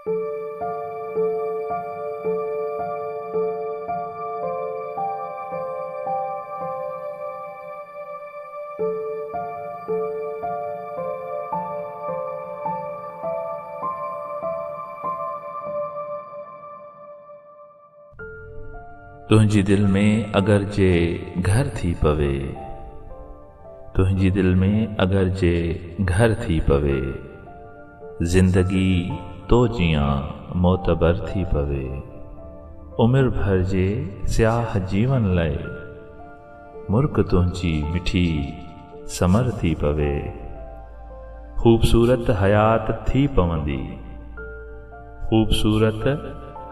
तुंहिंजी दिल में अगर जे घर थी पवे, तुंहिंजी दिल में अगर जे घर थी पवे, ज़िंदगी तो जियां मोतबर थी पवे। उमिरि भर जे स्याह जीवन लाइ मुर्क तुंहिंजी मिठी समर थी पवे। ख़ूबसूरत हयात थी पवंदी, ख़ूबसूरत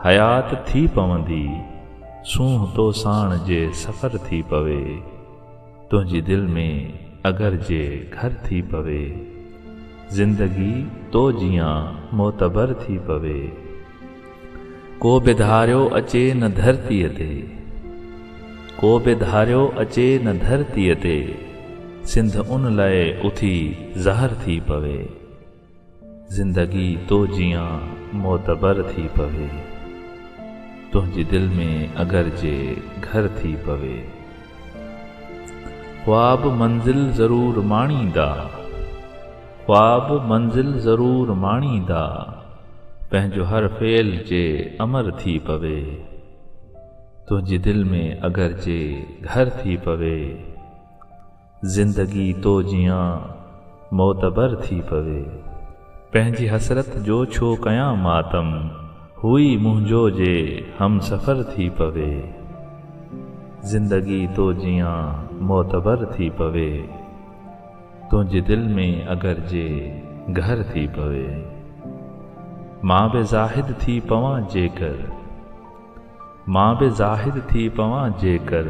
हयात थी पवंदी, सूंह तो साण जे सफ़र थी पवे। तुंहिंजी दिल में अगर जे घर थी पवे, ज़िंदगी तो जियां मोतबर थी पवे। को बि धारियो अचे न धरतीअ ते, को बि धारियो अचे न धरतीअ ते, सिंध उन लाइ उथी ज़हर थी पवे। ज़िंदगी तो जियां मोतबर थी पवे। तुंहिंजी दिल में अगर जे घर थी पवे। ख्वाब मंज़िल ज़रूर माणींदा, ख्वाब मंज़िल ज़रूर माणींदा, पंहिंजो हर फ़ेल जे अमर थी पवे। तुंहिंजी दिल में अगर जे घर थी पवे, ज़िंदगी तो जियां मोतबर थी पवे। पंहिंजी हसरत जो छो कयां मातम, हुई मुंहिंजो जे हम सफ़र थी पवे। ज़िंदगी तो जियां मोतबर थी पवे। तुंहिंजी दिल में अगर जे घर थी पवे। मां बि ज़ाहिद थी पवां जेकर, मां बि ज़ाहिद थी पवां जेकर,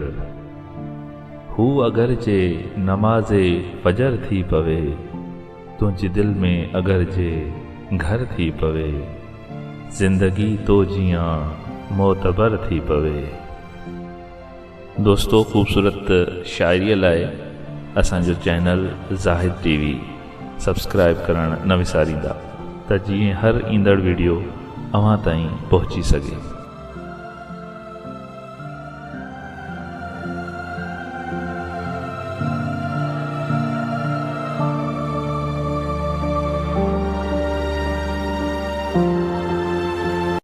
हू अगर जे नमाज़े फजर थी पवे। तुंहिंजी दिल में अगर जे घर थी पवे, ज़िंदगी तो जियां मोतबर थी पवे। दोस्तों, ख़ूबसूरत शाइरीअ लाइ असांजो चैनल ज़ाहिद टीवी सब्सक्राइब करणु न विसारींदा, त जीअं हर ईंदड़ वीडियो अव्हां ताईं पहुची सघे।